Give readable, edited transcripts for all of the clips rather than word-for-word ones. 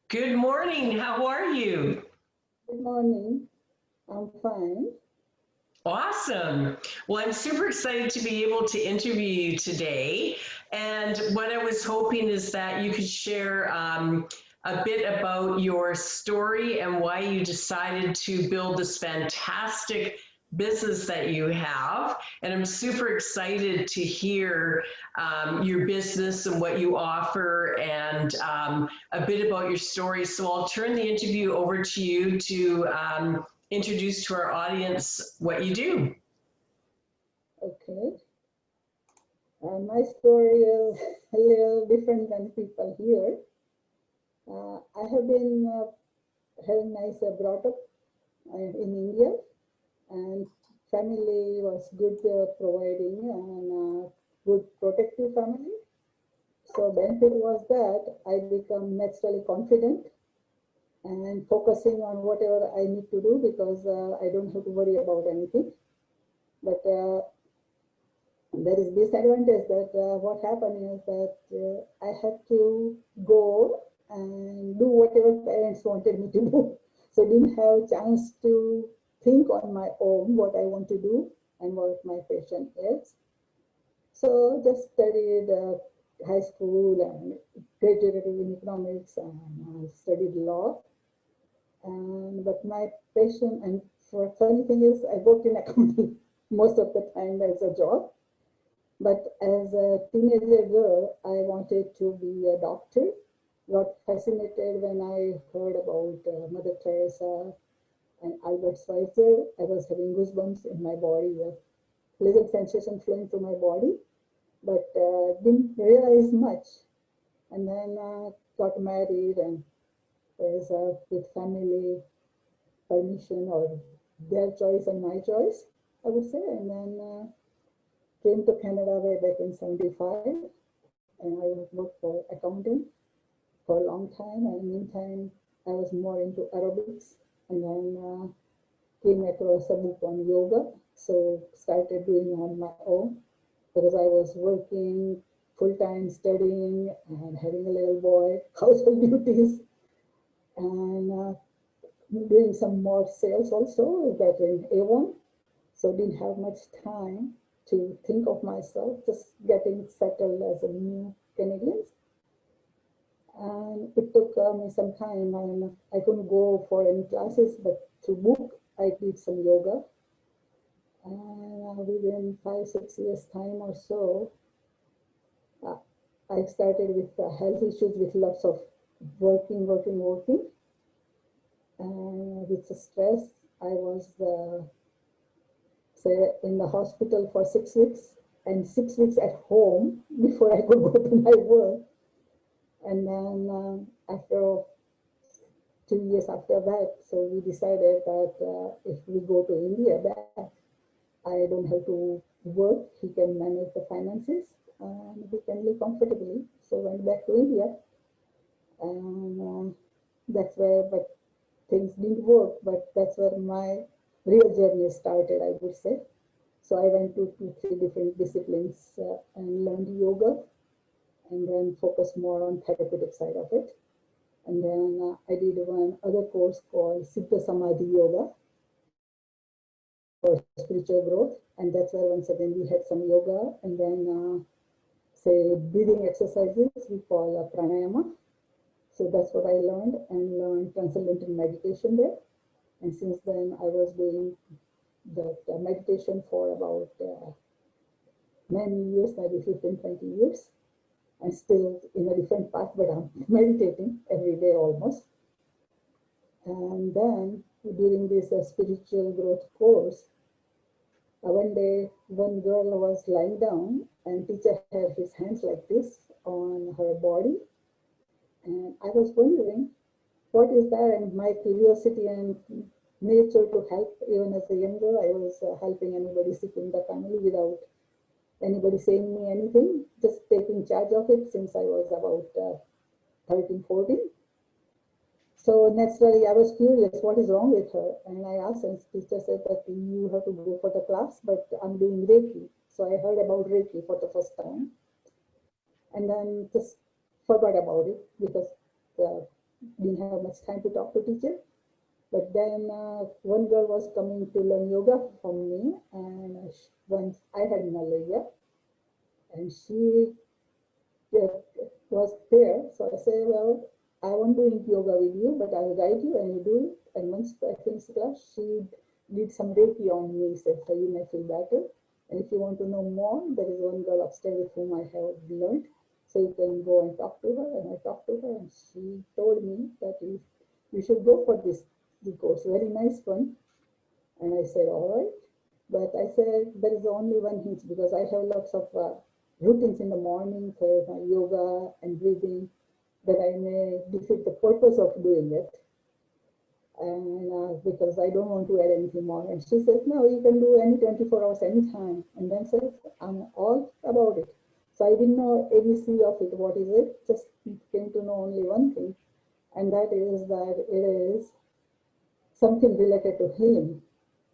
Good morning. How are you? Good morning. I'm fine. Awesome. Well, I'm super excited to be able to interview you today. And what I was hoping is that you could share a bit about your story and why you decided to build this fantastic business that you have. And I'm super excited to hear your business and what you offer and a bit about your story. So I'll turn the interview over to you to introduce to our audience what you do. Okay. My story is a little different than people here. I have been having nice brought up in India, and family was good providing and good protective family. So benefit was that I become naturally confident and focusing on whatever I need to do because I don't have to worry about anything. But there is disadvantage that what happened is that I had to go and do whatever parents wanted me to do. So I didn't have a chance to think on my own what I want to do and what my passion is. So just studied high school and graduated in economics and studied law. And but my passion and for funny thing is I worked in accounting most of the time as a job. But as a teenager girl, I wanted to be a doctor. Got fascinated when I heard about Mother Teresa and Albert Schweitzer. I was having goosebumps in my body, a pleasant sensation flowing through my body, but didn't realize much. And then got married and was with family permission or their choice and my choice, I would say. And then came to Canada way back in 75 and I worked for accounting for a long time. And meantime, I was more into aerobics and then came across a book on yoga. So started doing on my own because I was working full time studying and having a little boy, household duties, and doing some more sales also, got in A1. So didn't have much time to think of myself, just getting settled as a new Canadian. And it took me some time and I couldn't go for any classes, but through book, I did some yoga. And within 5, 6 years time or so, uh, I started with health issues with lots of working. And with the stress, I was say in the hospital for 6 weeks and 6 weeks at home before I could go to my work. And then after 2 years after that, so we decided that if we go to India back, I don't have to work. He can manage the finances and we can live comfortably. So went back to India, and that's where, but things didn't work. But that's where my real journey started, I would say. So I went to 2, 3 different disciplines and learned yoga and then focused more on therapeutic side of it. And then I did one other course called Siddha Samadhi Yoga for spiritual growth. And that's where once again we had some yoga and then say breathing exercises we call pranayama. So that's what I learned and learned transcendental meditation there. And since then I was doing that meditation for about many years, maybe 15, 20 years. I'm still in a different path, but I'm meditating every day almost. And then during this spiritual growth course, one day one girl was lying down and teacher had his hands like this on her body. And I was wondering, what is that? And my curiosity and nature to help, even as a young girl, I was helping anybody sick in the family without anybody saying me anything, just taking charge of it since I was about 13, 14. So naturally, I was curious, what is wrong with her? And I asked, and teacher said that you have to go for the class, but I'm doing Reiki. So I heard about Reiki for the first time, and then just forgot about it because didn't didn't have much time to talk to teacher. But then one girl was coming to learn yoga from me, and once I had malaria, and she was there. So I said, well, I won't do yoga with you, but I'll guide you and you do it. And once I finished the class, she did some Reiki on me, said, so you may feel better. And if you want to know more, there is one girl upstairs with whom I have learned. So you can go and talk to her. And I talked to her, and she told me that you should go for this course. Very nice one. And I said, all right. But I said, there is only one hitch, because I have lots of routines in the morning for my yoga and breathing, that I may defeat the purpose of doing it. And because I don't want to add anything more. And she says, no, you can do any 24 hours, anytime. And then says, I'm all about it. So I didn't know ABC of it. What is it? Just came to know only one thing. And that is that it is something related to healing.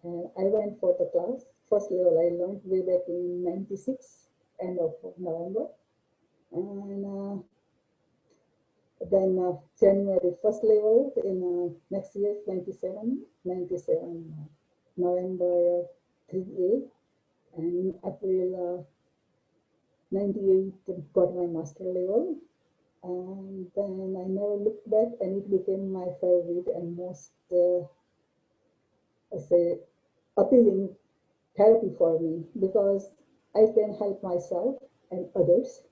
And I went for the class. First level I learned way back in 96, end of November. And then January first level in next year, 97 November 38, and April 98 got my master level. And then I never looked back, and it became my favorite and most, I say, appealing therapy for me, because I can help myself and others.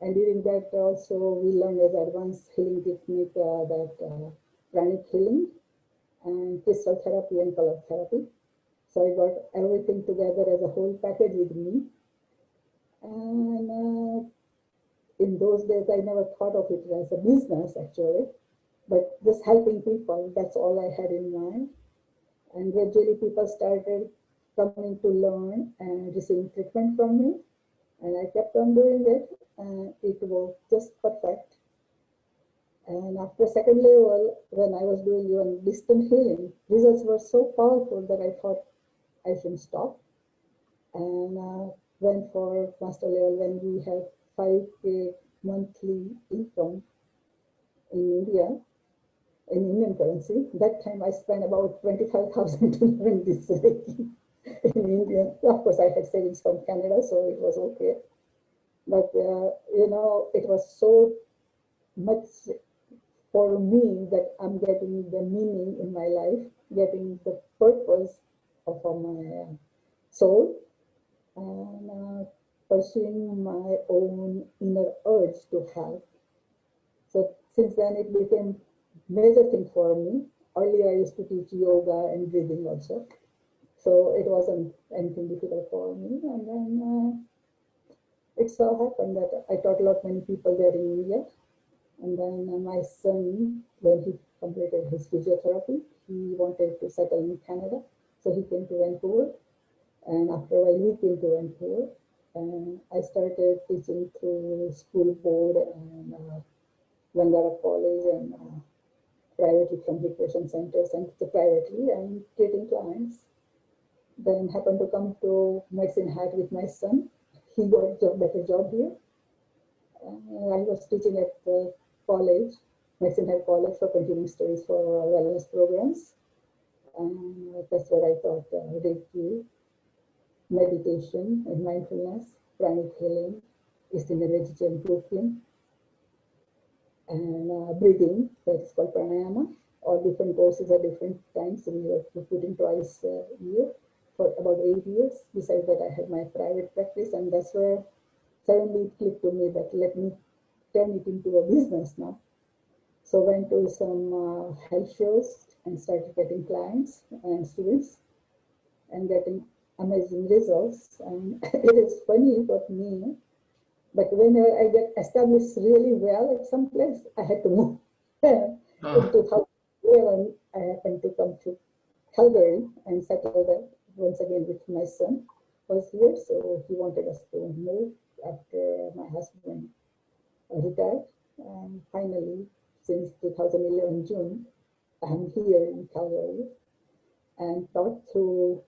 And during that also we learned as advanced healing technique that pranic healing and crystal therapy and color therapy. So I got everything together as a whole package with me. And in those days I never thought of it as a business actually, but just helping people, that's all I had in mind. And gradually people started coming to learn and receiving treatment from me. And I kept on doing it, and it was just perfect. And after second level, when I was doing even distant healing, results were so powerful that I thought I shouldn't stop. And went for master level when we have 5K monthly income in India, in Indian currency. That time I spent about 25,000 to learn this Reiki in India. Of course, I had savings from Canada, so it was okay. But, you know, it was so much for me that I'm getting the meaning in my life, getting the purpose of my soul, and pursuing my own inner urge to help. So since then it became major thing for me. Earlier I used to teach yoga and breathing also. So it wasn't anything difficult for me. And then it so happened that I taught a lot many people there in India. And then my son, when he completed his physiotherapy, he wanted to settle in Canada. So he came to Vancouver. And after a while, he came to Vancouver. And I started teaching through school board and Gandhara College and privately from recreation centers and privately and treating clients. Then happened to come to Medicine Hat with my son. He got a better job here. I was teaching at the college, Medicine Hat College, for continuing studies for wellness programs. And that's where I taught Reiki, meditation and mindfulness, pranic healing, Eastern energy and proofing, and breathing, that's called pranayama. All different courses at different times. So we were putting twice a year for about 8 years. Besides that, I had my private practice, and that's where suddenly it clicked to me that let me turn it into a business now. So went to some health shows and started getting clients and students and getting amazing results. And it is funny for me, but whenever I get established really well at some place, I had to move. In 2011, I happened to come to Calgary and settle there once again with my son was here. So he wanted us to move after my husband retired. And finally, since 2011 June, I'm here in Calgary and taught through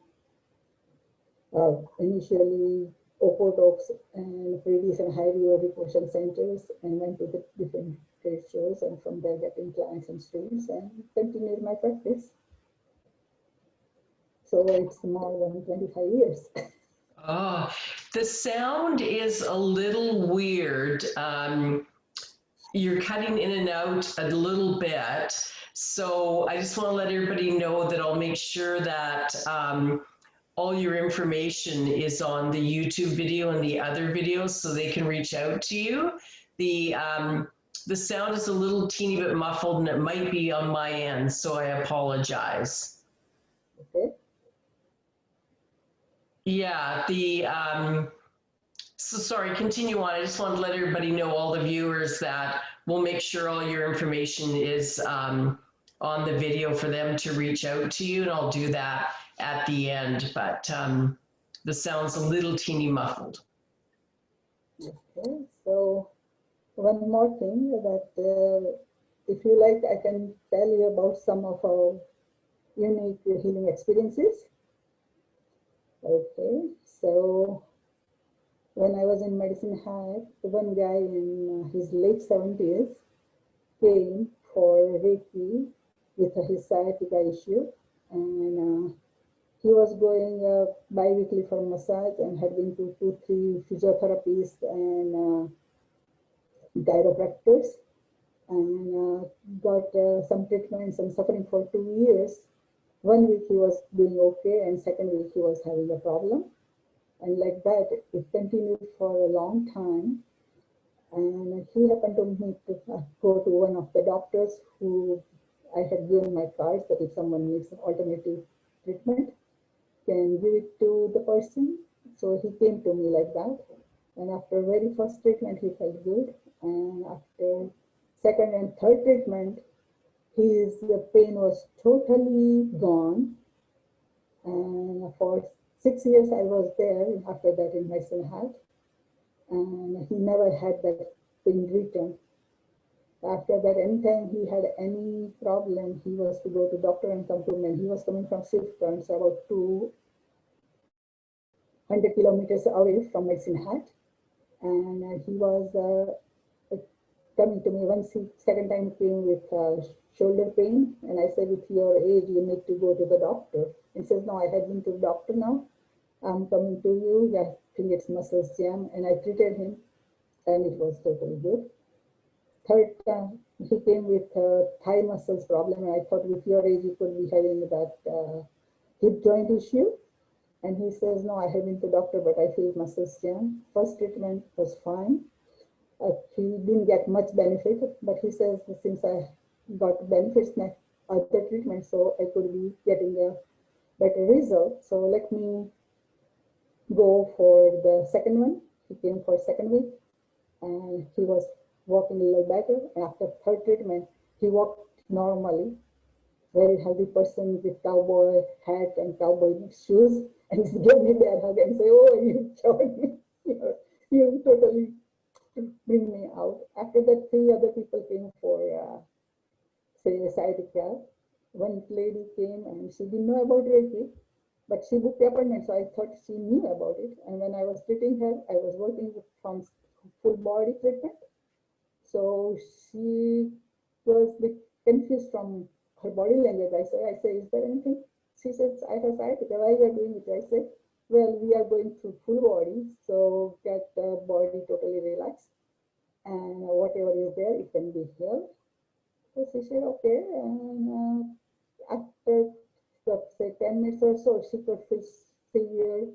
initially Okotoks and Predis and High River recreation centers, and went to the different trade shows, and from there getting clients and students, and continued my practice. So it's more than 25 years. Oh, the sound is a little weird. You're cutting in and out a little bit. So I just want to let everybody know that I'll make sure that all your information is on the YouTube video and the other videos so they can reach out to you. The sound is a little teeny bit muffled and it might be on my end, so I apologize. Okay. Yeah, so sorry, continue on. I just want to let everybody know, all the viewers, that we'll make sure all your information is on the video for them to reach out to you, and I'll do that at the end, but the sound's a little teeny muffled. Okay. So one more thing that if you like, I can tell you about some of our unique healing experiences. Okay. So when I was in Medicine Hat, one guy in his late 70s came for Reiki with his sciatica issue, and he was going bi-weekly for massage and had been to 2-3 physiotherapists and chiropractors, and got some treatments and suffering for 2 years. 1 week he was doing okay, and second week he was having a problem. And like that, it continued for a long time. And he happened to meet go to one of the doctors who I had given my cards that if someone needs alternative treatment, can give it to the person. So he came to me like that. And after very first treatment, he felt good. And after second and third treatment, his pain was totally gone. And for 6 years, I was there after that in Medicine Hat. And he never had that pain return. After that, anytime he had any problem, he was to go to doctor and come to me. And he was coming from Sifton, so about 200 kilometers away from Medicine Hat. And he was coming to me once. Second time came with shoulder pain, and I said, with your age, you need to go to the doctor. And he says, no, I had been to the doctor now. I'm coming to you. I think it's muscles jam, and I treated him, and it was totally good. Third time, he came with thigh muscles problem, and I thought, with your age, you could be having that hip joint issue. And he says, no, I have been to doctor, but I feel muscles jam. First treatment was fine. He didn't get much benefit, but he says, since I got benefits next other treatment, so I could be getting a better result. So let me go for the second one. He came for second week, and he was walking a little better. And after third treatment, he walked normally. Very healthy person with cowboy hat and cowboy shoes, and he gave me that hug and say, "Oh, you showed me, you totally bring me out." After that, 3 other people came for say sciatica. One lady came and she didn't know about Reiki, but she booked the appointment, so I thought she knew about it. And when I was treating her, I was working from full body treatment, so she was a bit confused from her body language. I say, is there anything? She says, I have sciatica. Why you are doing it? I say, well, we are going through full body, so get the body totally relaxed, and whatever is there, it can be healed. So she said, okay. And after say 10 minutes or so, she could feel severe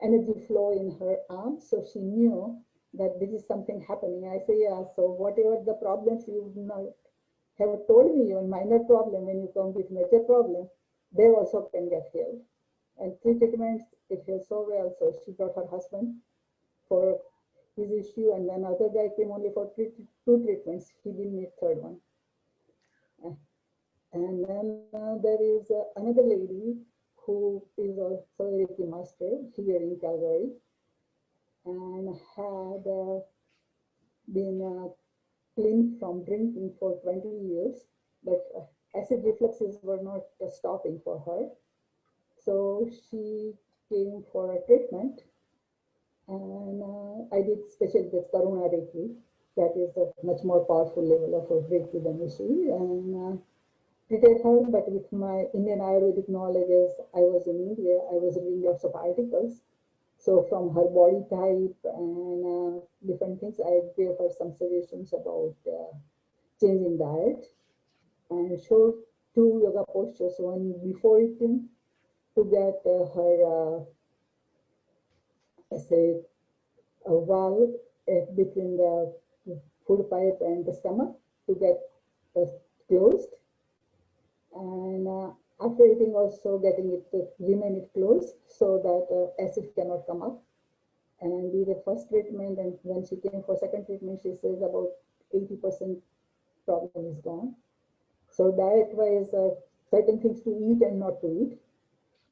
energy flow in her arms, so she knew that this is something happening. I say, yeah, so whatever the problems you have told me, your minor problem, when you come with major problem, they also can get healed. And 3 treatments, it healed so well, so she brought her husband for his issue, and then other guy came only for 2 treatments. He didn't need third one. And then there is another lady who is also a Reiki master here in Calgary, and had been clean from drinking for 20 years, but acid refluxes were not stopping for her. So she came for a treatment, and I did special this Karuna Reiki. that is a much more powerful level of Reiki than Rishi, and treated her. But with my Indian Ayurvedic knowledge, as I was in India, I was reading lots of articles. So from her body type and different things, I gave her some suggestions about changing diet and showed two yoga postures, one before eating to get her, say, a valve between the food pipe and the stomach to get closed, and after eating also getting it to remain it closed so that acid cannot come up. And we did first treatment, and when she came for second treatment, she says about 80% problem is gone. So diet-wise, certain things to eat and not to eat.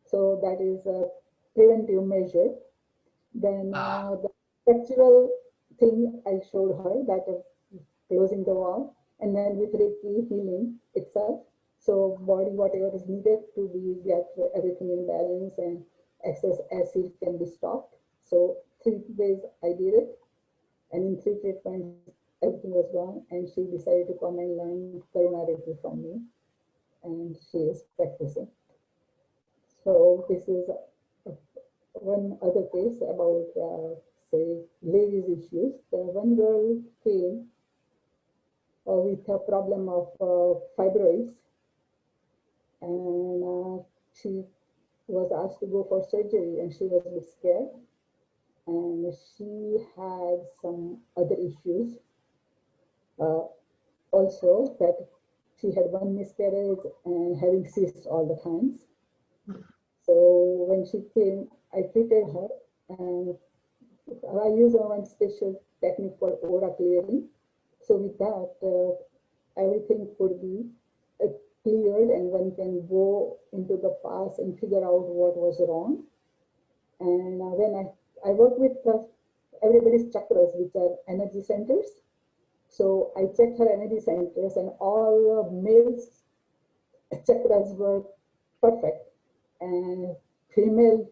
So that is a preventive measure. Then the structural thing I showed her, that closing the wall, and then with Reiki healing itself. So body, whatever is needed to be get everything in balance and excess acid can be stopped. So 3 days I did it, and in 3 treatments everything was gone, and she decided to come and learn Karuna Reiki from me, and she is practicing. So this is one other case about say ladies issues. The one girl came with a problem of fibroids, and she was asked to go for surgery, and she was a bit scared, and she had some other issues also, that she had one miscarriage and having cysts all the times. So when she came, I treated her, and I use one special technique called aura clearing. So with that, everything could be cleared, and one can go into the past and figure out what was wrong. And when I work with everybody's chakras, which are energy centers. So I checked her energy centers, and all males chakras were perfect, and female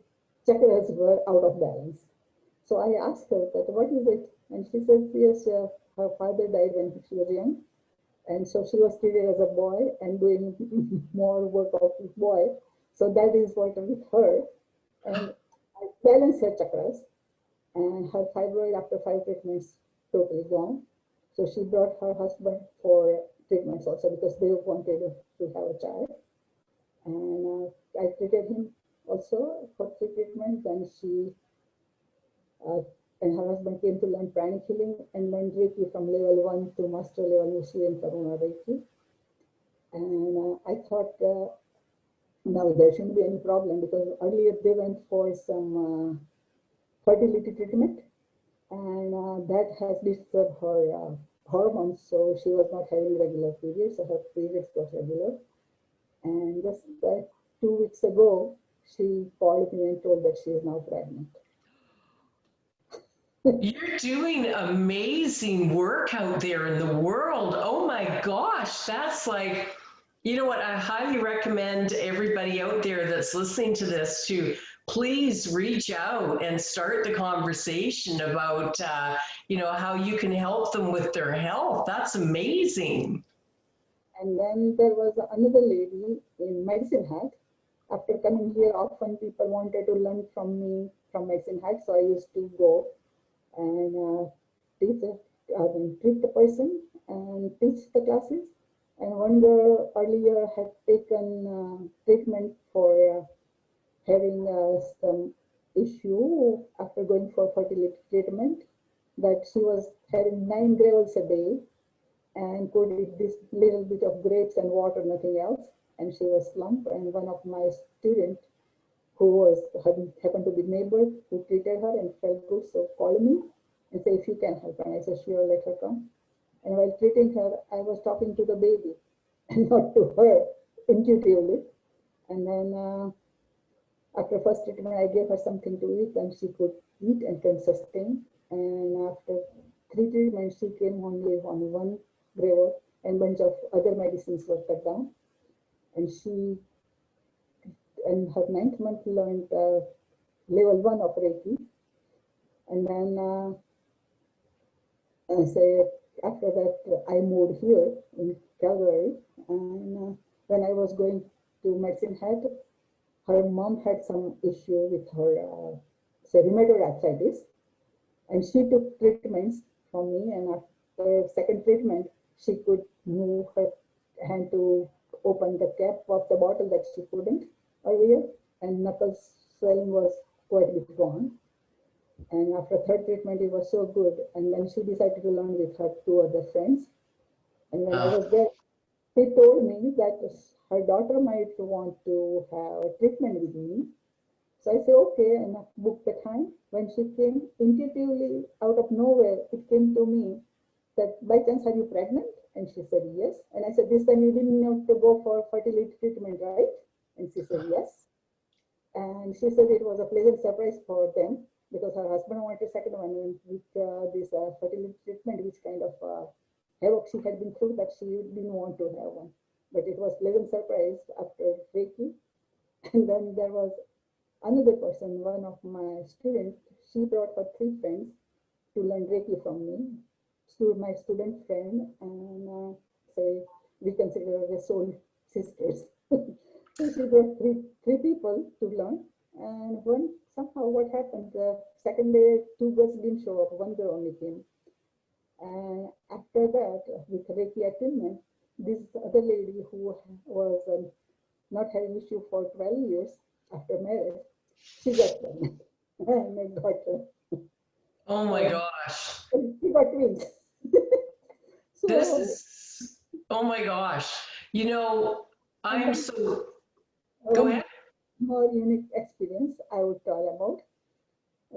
chakras were out of balance. So I asked her that, what is it? And she said, yes, her father died when she was young. And so she was treated as a boy and doing more work of a boy. So that is what with her. And I balanced her chakras, and her fibroid after 5 treatments totally gone. So she brought her husband for treatments also because they wanted to have a child. And I treated him also for 3 treatments, and she and her husband came to learn pranic healing and learned Reiki from level 1 to master level Mushi and Karuna Reiki. And I thought now there shouldn't be any problem, because earlier they went for some fertility treatment, and that has disturbed her hormones, so she was not having regular periods, so her periods got regular. And just 2 weeks ago, she called me and told that she is now pregnant. You're doing amazing work out there in the world. Oh my gosh, that's like, you know what? I highly recommend everybody out there that's listening to this to please reach out and start the conversation about, how you can help them with their health. That's amazing. And then there was another lady in Medicine Hat. After coming here, often people wanted to learn from me from Medicine Hat, so I used to go and treat the person and teach the classes. And one girl earlier had taken treatment for having some issue after going for fertility treatment, that she was having 9 gravels a day and could eat this little bit of grapes and water, nothing else. And she was slumped. And one of my students, who was happened to be neighbor, who treated her and felt good, so called me and said, if you can help. And I said, sure, let her come. And while treating her, I was talking to the baby and not to her intuitively. And then after first treatment, I gave her something to eat, and she could eat and can sustain. And after 3 treatments, she came only on 1 gravel, and bunch of other medicines were cut down. And she, in her 9th month, learned level 1 of Reiki. And then after that, I moved here in Calgary, and when I was going to Medicine Hat, her mom had some issue with her rheumatoid arthritis, and she took treatments from me. And after second treatment, she could move her hand to open the cap of the bottle that she couldn't earlier, and knuckle swelling was quite a bit gone. And after third treatment, it was so good. And then she decided to learn with her two other friends. And when I was there, she told me that her daughter might want to have a treatment with me. So I said, okay, and I booked the time. When she came, intuitively, out of nowhere, it came to me that, by chance, are you pregnant? And she said, yes. And I said, this time you didn't need to go for fertility treatment, right? And she said, yes. And she said it was a pleasant surprise for them because her husband wanted a second one, and with this fertility treatment, which kind of havoc she had been through, that she didn't want to have one. But it was pleasant surprise after Reiki. And then there was another person, one of my students. She brought her three friends to learn Reiki from me. My student friend, and say we consider her as soul sisters. So she brought three people to learn, and one somehow what happened, the second day two girls didn't show up, one girl only came. And after that, with Reiki attunement, this other lady who was not having issue for 12 years after marriage, she got pregnant and I got her. Oh my gosh. She got twins. This So is, oh my gosh. You know, I'm so, go one ahead. more unique experience I would tell about,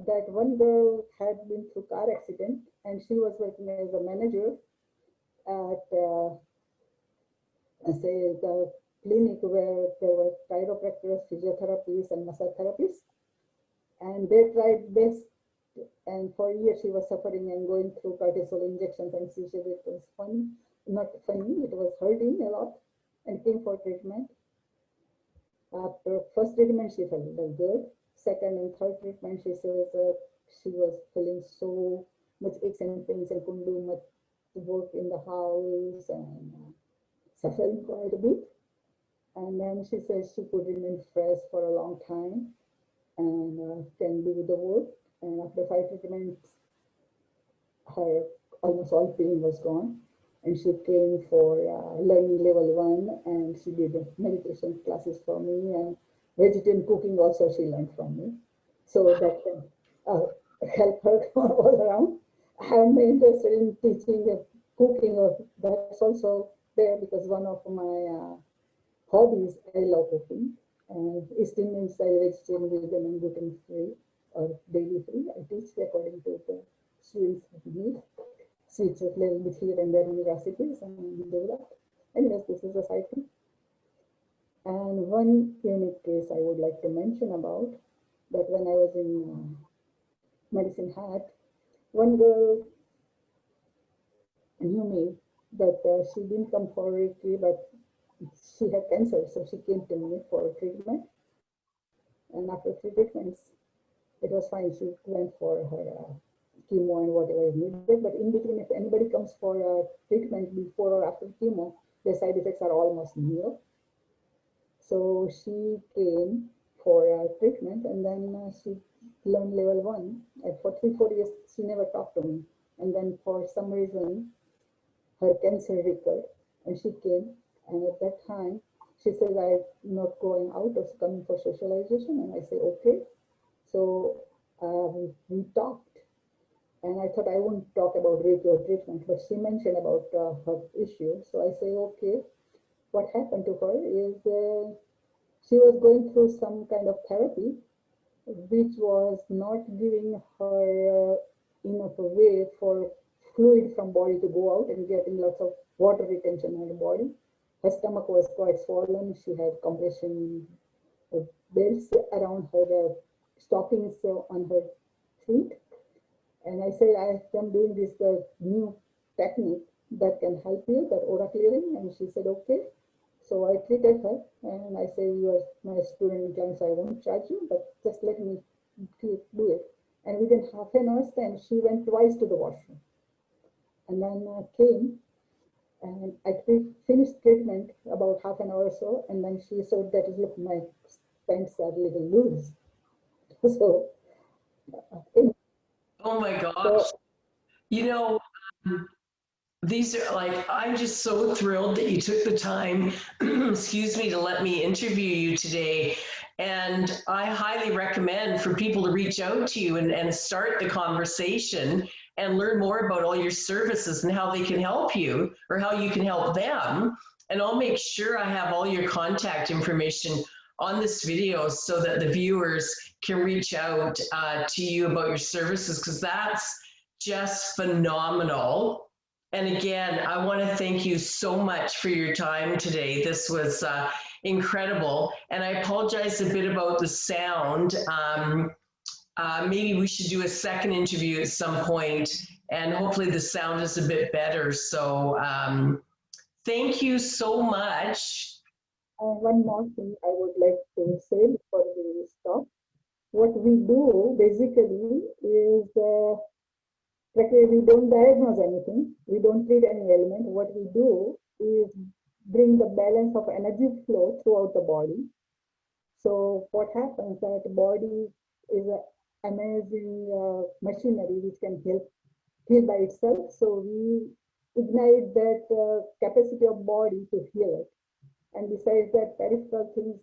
that one girl had been through car accident and she was working as a manager at say the clinic where there were chiropractors, physiotherapists, and massage therapists, and they tried best. And for years she was suffering and going through cortisol injections, and she said it was funny, not funny, it was hurting a lot, and came for treatment. After first treatment, she felt very good. Second and third treatment, she says she was feeling so much aches and pains and couldn't do much work in the house and suffering quite a bit. And then she says she could remain fresh for a long time and can do the work. And after 5 treatments, her almost all pain was gone. And she came for learning level 1, and she did meditation classes for me, and vegetarian cooking also she learned from me. So that can help her all around. I am interested in teaching cooking, that's also there because one of my hobbies, I love cooking. East Indian style, vegetarian, vegan, and gluten free or dairy free. I teach according to the students' need. Switch a little bit here and there in recipes and do that. Anyways, this is a side thing. And one unique case I would like to mention about, that when I was in Medicine Hat, one girl knew me that she didn't come for Reiki, but she had cancer, so she came to me for treatment. And after 3 treatments, it was fine. She went for her chemo and whatever is needed. But in between, if anybody comes for a treatment before or after chemo, the side effects are almost nil. So she came for a treatment, and then she learned level 1. And for 3-4 years, she never talked to me. And then for some reason, her cancer recurred, and she came. And at that time, she said, I'm not going out, or coming for socialization. And I said, okay. So we talked. And I thought I wouldn't talk about Reiki or treatment, but she mentioned about her issue. So I say, okay, what happened to her is she was going through some kind of therapy, which was not giving her enough way for fluid from body to go out and getting lots of water retention in the body. Her stomach was quite swollen. She had compression belts around her stockings on her feet. And I said, I am doing this new technique that can help you, that aura clearing. And she said, okay. So I treated her, and I say, you are my student in class, I won't charge you, but just let me do it. And within half an hour's time, she went twice to the washroom. and then came, and I finished treatment about half an hour or so, and then she said that, look, my pants are a little loose. So, Oh my gosh. so You know, these are like, I'm just so thrilled that you took the time, excuse me, to let me interview you today. And I highly recommend for people to reach out to you and start the conversation and learn more about all your services and how they can help you or how you can help them. And I'll make sure I have all your contact information on this video so that the viewers can reach out to you about your services, because that's just phenomenal. And again, I want to thank you so much for your time today. This was incredible. And I apologize a bit about the sound. Maybe we should do a second interview at some point, and hopefully the sound is a bit better. So thank you so much. one more thing I would like to say before we stop. What we do basically is we don't diagnose anything, we don't treat any ailment. What we do is bring the balance of energy flow throughout the body. So what happens that the body is an amazing machinery which can heal by itself. So we ignite that capacity of body to heal it. And besides that, peripheral things,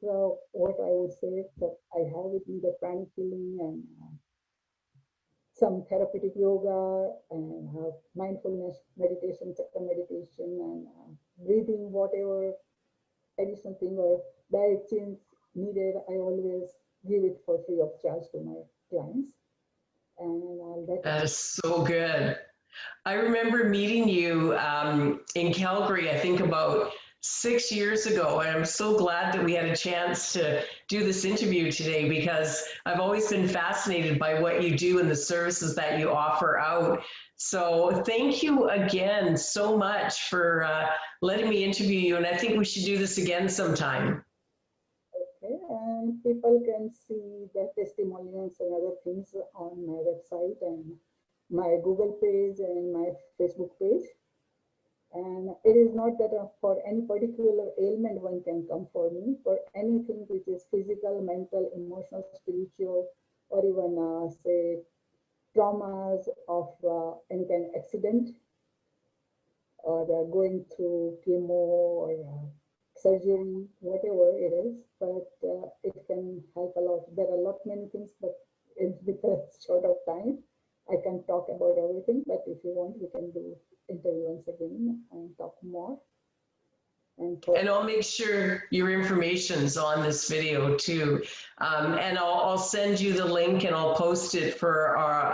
what I would say that I have with me, the pranic healing and some therapeutic yoga and mindfulness meditation, chakra meditation, and breathing, whatever additional thing or diet change needed, I always give it for free of charge to my clients. And That is so good. I remember meeting you in Calgary, I think about 6 years ago. And I'm so glad that we had a chance to do this interview today, because I've always been fascinated by what you do and the services that you offer out. So thank you again so much for letting me interview you. And I think we should do this again sometime. okay, and people can see the testimonials and other things on my website and my Google page and my Facebook page. And it is not that for any particular ailment one can come for me, for anything which is physical, mental, emotional, spiritual, or even say traumas of any kind of accident, or going through chemo or surgery, whatever it is, but it can help a lot. There are a lot many things, but with a short of time, I can talk about everything. But if you want, we can do interview once again and talk more. And I'll make sure your information's on this video too. And I'll send you the link and I'll post it for our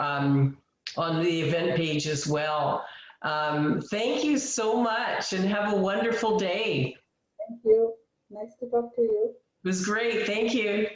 on the event page as well. Thank you so much and have a wonderful day. Thank you. Nice to talk to you. It was great. Thank you.